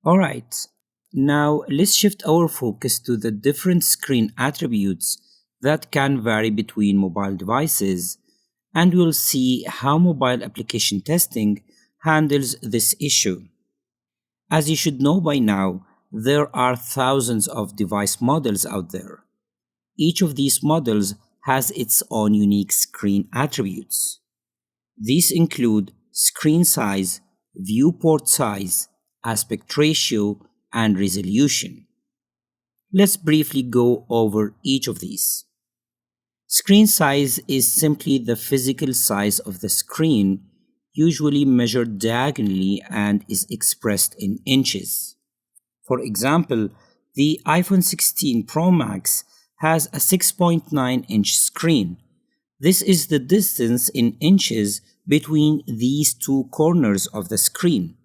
Alright, now let's shift our focus to the different screen attributes that can vary between mobile devices, and we'll see how mobile application testing handles this issue. As you should know by now, there are thousands of device models out there. Each of these models has its own unique screen attributes. These include screen size, viewport size, aspect ratio, and resolution. Let's briefly go over each of these. Screen size is simply the physical size of the screen, usually measured diagonally and is expressed in inches. For example, the iPhone 16 Pro Max has a 6.9-inch screen. This is the distance in inches between these two corners of the screen.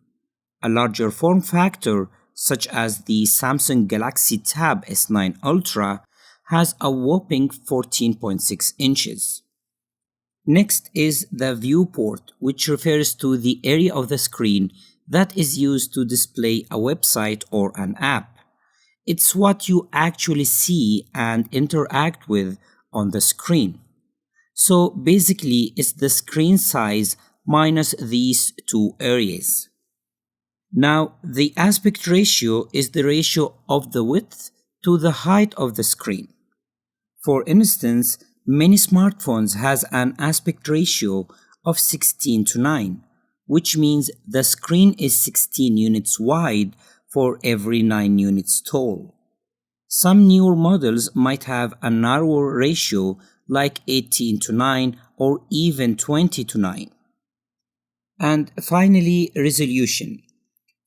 A larger form factor, such as the Samsung Galaxy Tab S9 Ultra, has a whopping 14.6 inches. Next is the viewport, which refers to the area of the screen that is used to display a website or an app. It's what you actually see and interact with on the screen. So basically, it's the screen size minus these two areas. Now, the aspect ratio is the ratio of the width to the height of the screen. For instance, many smartphones has an aspect ratio of 16:9, which means the screen is 16 units wide for every 9 units tall. Some newer models might have a narrower ratio like 18:9 or even 20:9. And finally, resolution.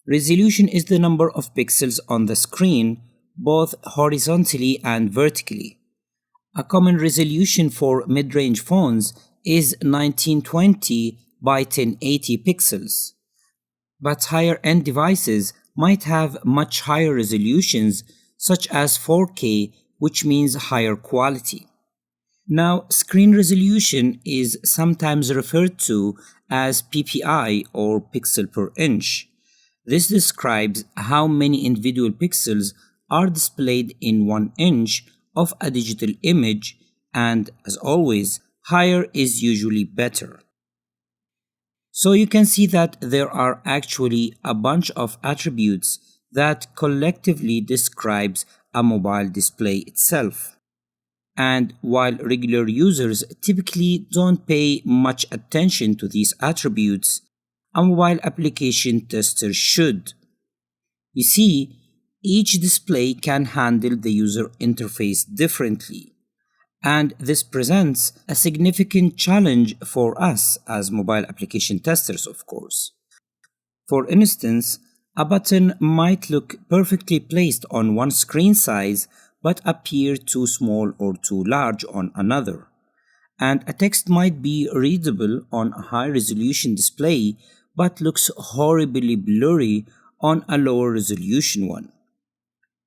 Resolution is the number of pixels on the screen, both horizontally and vertically. A common resolution for mid-range phones is 1920 by 1080 pixels. But higher-end devices might have much higher resolutions, such as 4K, which means higher quality. Now, screen resolution is sometimes referred to as PPI or pixel per inch. This describes how many individual pixels are displayed in 1 inch of a digital image, and as always, higher is usually better. So you can see that there are actually a bunch of attributes that collectively describes a mobile display itself. And while regular users typically don't pay much attention to these attributes, a mobile application tester should. You see, each display can handle the user interface differently, and this presents a significant challenge for us as mobile application testers, of course. For instance, a button might look perfectly placed on one screen size but appear too small or too large on another. And a text might be readable on a high-resolution display but looks horribly blurry on a lower resolution one.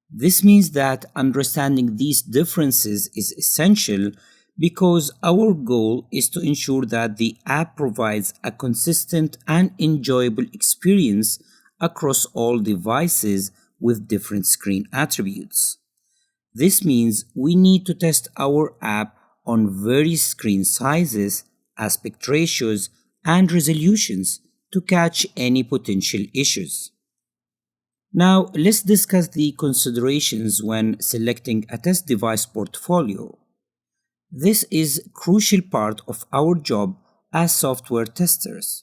This means that understanding these differences is essential because our goal is to ensure that the app provides a consistent and enjoyable experience across all devices with different screen attributes. This means we need to test our app on various screen sizes, aspect ratios, and resolutions to catch any potential issues. Now, let's discuss the considerations when selecting a test device portfolio. This is a crucial part of our job as software testers,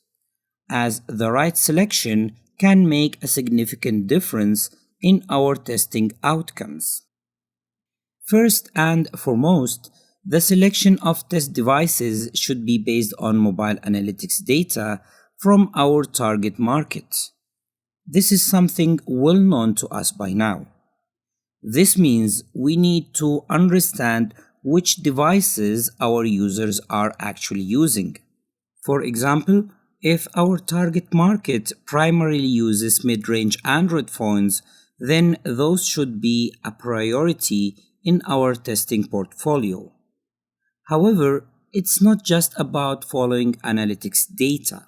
as the right selection can make a significant difference in our testing outcomes. First and foremost, the selection of test devices should be based on mobile analytics data from our target market. This is something well known to us by now. This means we need to understand which devices our users are actually using. For example, if our target market primarily uses mid-range Android phones, then those should be a priority in our testing portfolio. However, it's not just about following analytics data.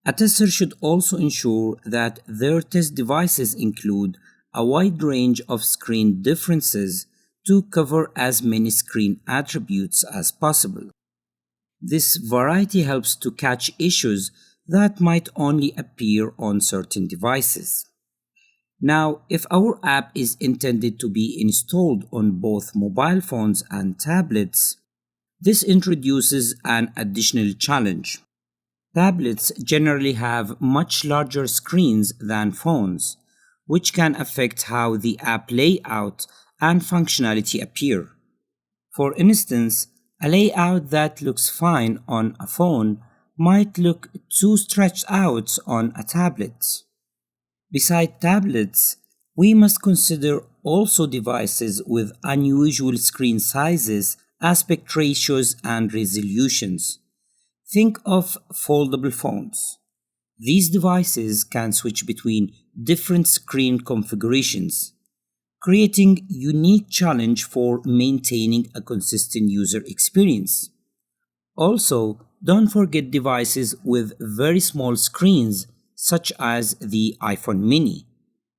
A tester should also ensure that their test devices include a wide range of screen differences to cover as many screen attributes as possible. This variety helps to catch issues that might only appear on certain devices. Now, if our app is intended to be installed on both mobile phones and tablets, this introduces an additional challenge. Tablets generally have much larger screens than phones, which can affect how the app layout and functionality appear. For instance, a layout that looks fine on a phone might look too stretched out on a tablet. Besides tablets, we must consider also devices with unusual screen sizes, aspect ratios, and resolutions. Think of foldable phones. These devices can switch between different screen configurations, creating unique challenge for maintaining a consistent user experience. Also, don't forget devices with very small screens such as the iPhone mini.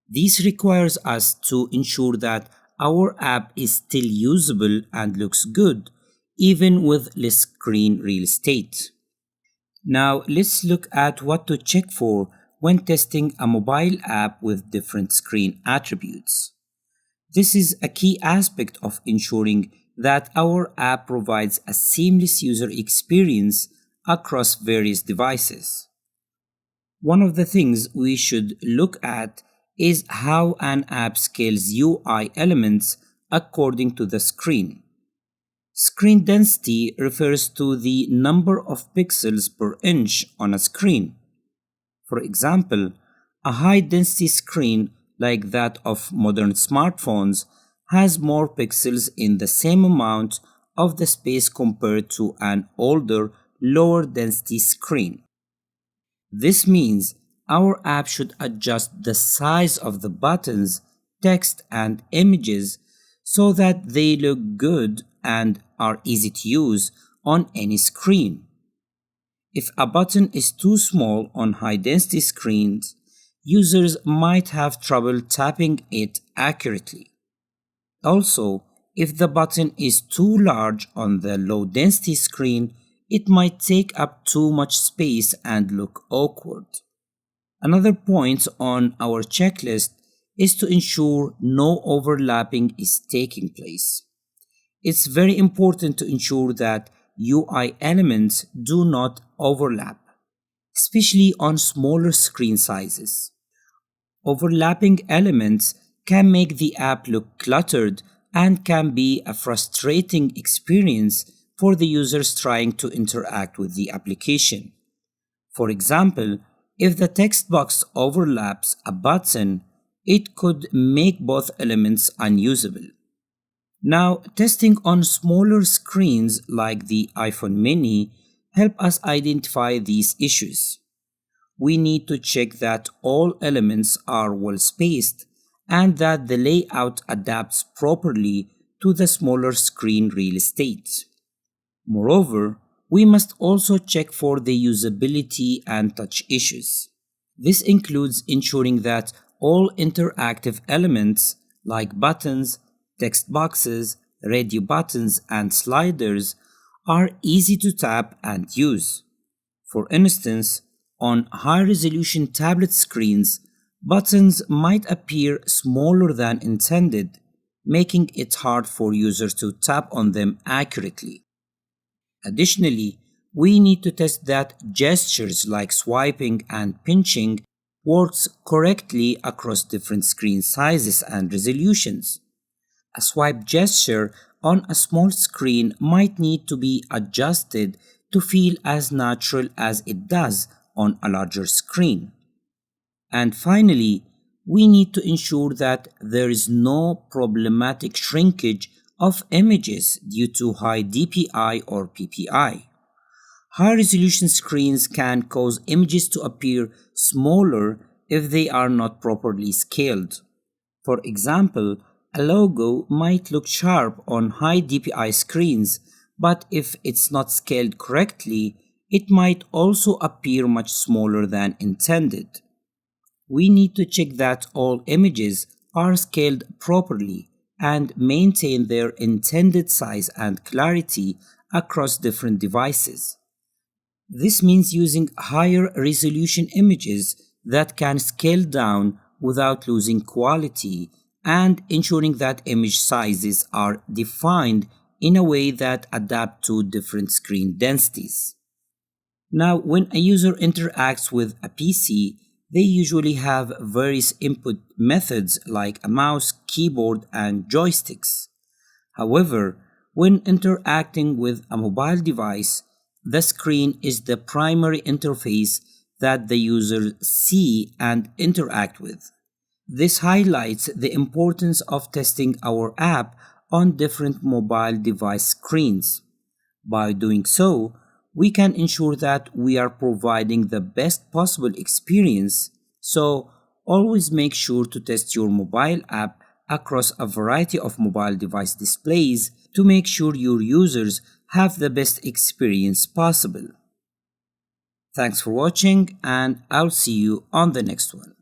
This requires us to ensure that our app is still usable and looks good even with less screen real estate. Now let's look at what to check for when testing a mobile app with different screen attributes. This is a key aspect of ensuring that our app provides a seamless user experience across various devices. One of the things we should look at is how an app scales UI elements according to the screen. Screen density refers to the number of pixels per inch on a screen. For example, a high-density screen like that of modern smartphones has more pixels in the same amount of the space compared to an older, lower-density screen. This means our app should adjust the size of the buttons, text, and images so that they look good and are easy to use on any screen. If a button is too small on high-density screens, users might have trouble tapping it accurately. Also, if the button is too large on the low-density screen, it might take up too much space and look awkward. Another point on our checklist is to ensure no overlapping is taking place. It's very important to ensure that UI elements do not overlap, especially on smaller screen sizes. Overlapping elements can make the app look cluttered and can be a frustrating experience for the users trying to interact with the application. For example, if the text box overlaps a button, it could make both elements unusable. Now, testing on smaller screens like the iPhone mini help us identify these issues. We need to check that all elements are well spaced and that the layout adapts properly to the smaller screen real estate. Moreover, we must also check for the usability and touch issues. This includes ensuring that all interactive elements like buttons, text boxes, radio buttons, and sliders are easy to tap and use. For instance, on high-resolution tablet screens, buttons might appear smaller than intended, making it hard for users to tap on them accurately. Additionally, we need to test that gestures like swiping and pinching works correctly across different screen sizes and resolutions. A swipe gesture on a small screen might need to be adjusted to feel as natural as it does on a larger screen. And finally, we need to ensure that there is no problematic shrinkage of images due to high DPI or PPI. High-resolution screens can cause images to appear smaller if they are not properly scaled. For example, a logo might look sharp on high DPI screens, but if it's not scaled correctly, it might also appear much smaller than intended. We need to check that all images are scaled properly and maintain their intended size and clarity across different devices. This means using higher resolution images that can scale down without losing quality and ensuring that image sizes are defined in a way that adapt to different screen densities. Now, when a user interacts with a PC, they usually have various input methods like a mouse, keyboard, and joysticks. However, when interacting with a mobile device, the screen is the primary interface that the user see and interact with. This highlights the importance of testing our app on different mobile device screens. By doing so, we can ensure that we are providing the best possible experience. So, always make sure to test your mobile app across a variety of mobile device displays to make sure your users have the best experience possible. Thanks for watching, and I'll see you on the next one.